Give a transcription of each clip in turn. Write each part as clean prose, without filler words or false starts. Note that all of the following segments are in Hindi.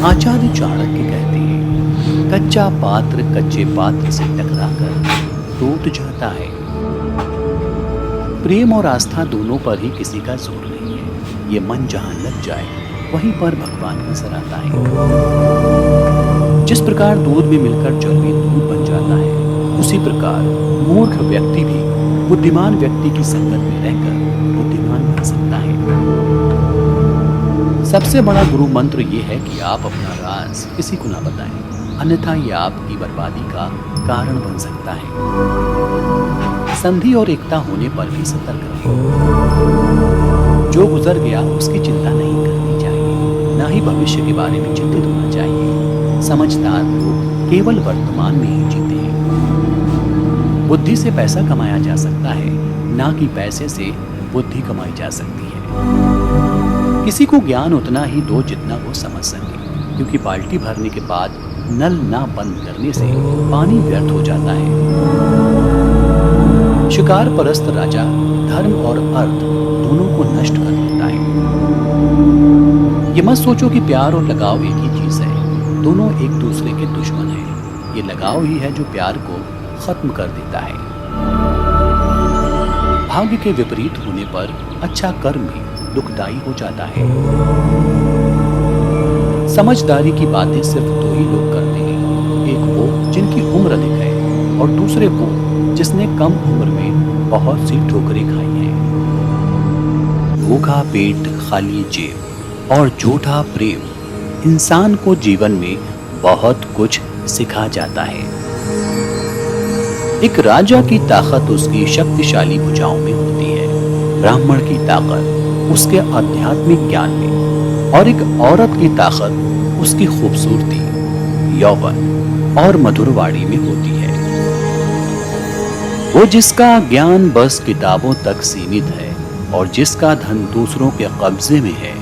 आचार्य चाणक्य कहते हैं, कच्चा पात्र कच्चे पात्र से टकराकर टूट जाता है। प्रेम और आस्था दोनों पर ही किसी का जोर नहीं है। ये मन जहां लग जाए वहीं पर भगवान नजर आता है। जिस प्रकार दूध में मिलकर जल भी दूध बन जाता है, उसी प्रकार मूर्ख व्यक्ति भी बुद्धिमान व्यक्ति की संगत में रहकर बुद्धिमान बन सकता है। सबसे बड़ा गुरु मंत्र ये है कि आप अपना राज किसी को ना बताएं, अन्यथा ये आपकी बर्बादी का कारण बन सकता है। संधि और एकता होने पर भी सतर्क रहें। जो गुजर गया उसकी चिंता नहीं करनी चाहिए, ना ही भविष्य के बारे में चिंतित होना चाहिए। समझदार लोग केवल वर्तमान में ही जीते हैं। बुद्धि से पैसा कमाया जा सकता है, ना कि पैसे से बुद्धि कमाई जा सकती है। किसी को ज्ञान उतना ही दो जितना वो समझ सके, क्योंकि बाल्टी भरने के बाद नल ना बंद करने से पानी व्यर्थ हो जाता है। शिकार परस्त राजा धर्म और अर्थ दोनों को नष्ट कर देता है। ये मत सोचो कि प्यार और लगाव एक ही चीज है, दोनों एक दूसरे के दुश्मन हैं। ये लगाव ही है जो प्यार को खत्म कर देता है। भाग्य के विपरीत होने पर अच्छा कर्म भी दुखदायी हो जाता है। समझदारी की बातें सिर्फ दो ही लोग करते हैं, एक वो जिनकी उम्र अधिक है और दूसरे वो जिसने कम उम्र में बहुत सी ठोकरें खाई हैं। भूखा पेट खाली जेब और झूठा प्रेम इंसान को जीवन में बहुत कुछ सिखा जाता है। एक राजा की ताकत उसकी शक्तिशाली भुजाओं में होती है, ब्राह्मण की ताकत उसके आध्यात्मिक ज्ञान में, और एक औरत की ताकत उसकी खूबसूरती, यौवन और मधुरवाणी में होती है। वो जिसका ज्ञान बस किताबों तक सीमित है और जिसका धन दूसरों के कब्जे में है,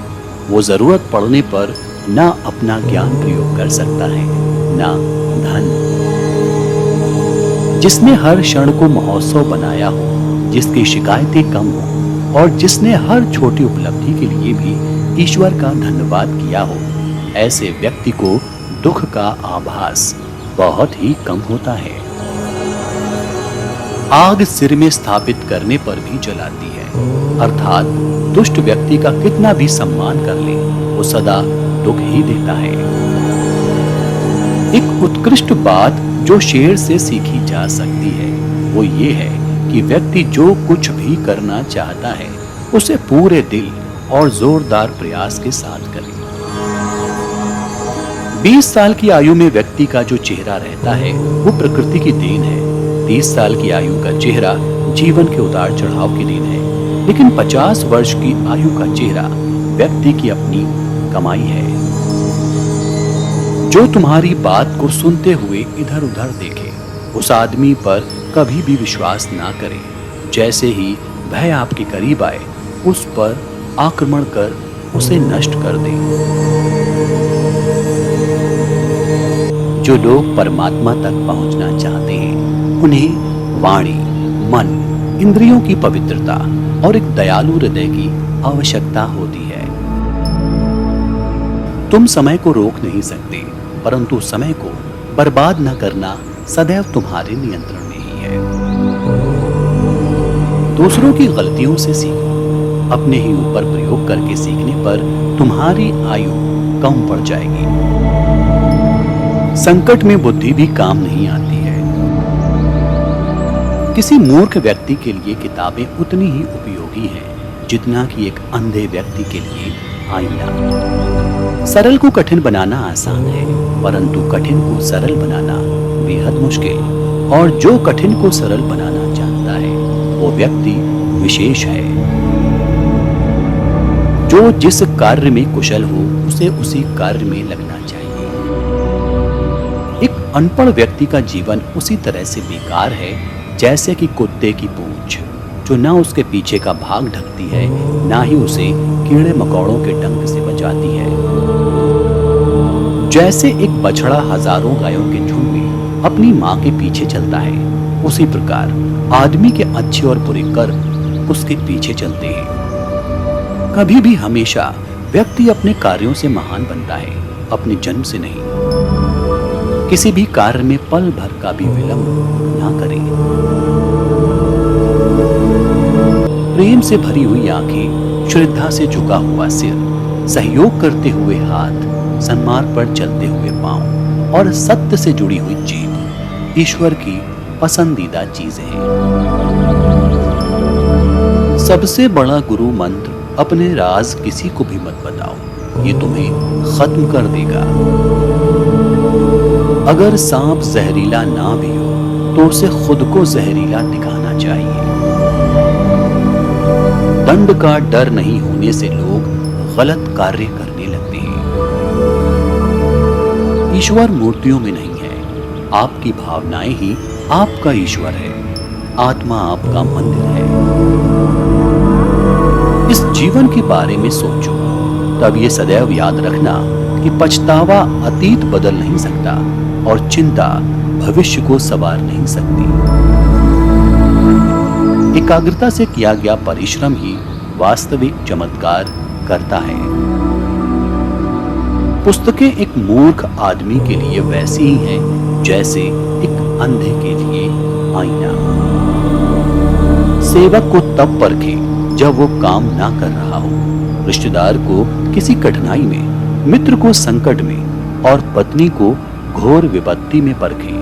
वो जरूरत पड़ने पर ना अपना ज्ञान प्रयोग कर सकता है, ना धन। जिसने हर क्षण को महोत्सव बनाया हो, जिसकी शिकायतें कम हो और जिसने हर छोटी उपलब्धि के लिए भी ईश्वर का धन्यवाद किया हो, ऐसे व्यक्ति को दुख का आभास बहुत ही कम होता है। आग सिर में स्थापित करने पर भी जलाती है, अर्थात दुष्ट व्यक्ति का कितना भी सम्मान कर ले, वो सदा दुख ही देता है। एक उत्कृष्ट बात जो शेर से सीखी जा सकती है वो ये है कि व्यक्ति जो कुछ भी करना चाहता है उसे पूरे दिल और जोरदार प्रयास के साथ करे। 20 साल की आयु में व्यक्ति का जो चेहरा रहता है वो प्रकृति की देन है। 30 साल की आयु का चेहरा जीवन के उतार चढ़ाव की देन है, लेकिन 50 वर्ष की आयु का चेहरा व्यक्ति की अपनी कमाई है। जो तुम्हारी बात को सुनते हुए इधर उधर देखे, उस आदमी पर कभी भी विश्वास ना करें। जैसे ही भय आपके करीब आए, उस पर आक्रमण कर उसे नष्ट कर दे। जो लोग परमात्मा तक पहुंचना चाहते हैं, उन्हें वाणी, मन, इंद्रियों की पवित्रता और एक दयालु हृदय की आवश्यकता होती है। तुम समय को रोक नहीं सकते, परंतु समय को बर्बाद न करना सदैव तुम्हारे नियंत्रण में ही है। दूसरों की गलतियों से सीखो, अपने ही ऊपर प्रयोग करके सीखने पर तुम्हारी आयु कम पड़ जाएगी। संकट में बुद्धि भी काम नहीं आती है। किसी मूर्ख व्यक्ति के लिए किताबें उतनी ही उपयोगी हैं जितना कि एक अंधे व्यक्ति के लिए आईना। सरल को कठिन बनाना आसान है, परंतु कठिन को सरल बनाना बेहद मुश्किल। और जो कठिन को सरल बनाना चाहता है वो व्यक्ति विशेष है। जो जिस कार्य में कुशल हो उसे उसी कार्य में लगना चाहिए। एक अनपढ़ व्यक्ति का जीवन उसी तरह से बेकार है जैसे कि कुत्ते की पूंछ, जो ना उसके पीछे का भाग ढकती है, ना ही उसे कीड़े मकोड़ों के डंक से बचाती है। जैसे एक बछड़ा हजारों गायों के झुंड में अपनी मां के पीछे चलता है, उसी प्रकार आदमी के अच्छे और बुरे कर्म उसके पीछे चलते हैं। कभी भी हमेशा व्यक्ति अपने कार्यों से महान बनता है, अपने जन्म से नहीं। किसी भी कार्य में पल भर का भी विलंब ना करें। प्रेम से भरी हुई आंखें, श्रद्धा से झुका हुआ सिर, सहयोग करते हुए हाथ, सन्मार्ग पर चलते हुए पांव और सत्य से जुड़ी हुई जीभ ईश्वर की पसंदीदा चीजें हैं। सबसे बड़ा गुरु मंत्र, अपने राज किसी को भी मत बताओ, ये तुम्हें खत्म कर देगा। अगर सांप जहरीला ना भी हो तो उसे खुद को जहरीला दिखाना चाहिए। दंड का डर नहीं होने से लोग गलत कार्य करने लगते हैं। ईश्वर मूर्तियों में नहीं है, आपकी भावनाएं ही आपका ईश्वर है। आत्मा आपका मंदिर है। इस जीवन के बारे में सोचो, तब ये सदैव याद रखना कि पछतावा अतीत बदल नहीं सकता और चिंता भविष्य को संवार नहीं सकती। एकाग्रता से किया गया परिश्रम ही वास्तविक चमत्कार करता है। पुस्तकें एक मूर्ख आदमी के लिए वैसी ही हैं जैसे एक अंधे के लिए आईना। सेवक को तब परखे जब वो काम ना कर रहा हो, रिश्तेदार को किसी कठिनाई में, मित्र को संकट में और पत्नी को घोर विपत्ति में परखे।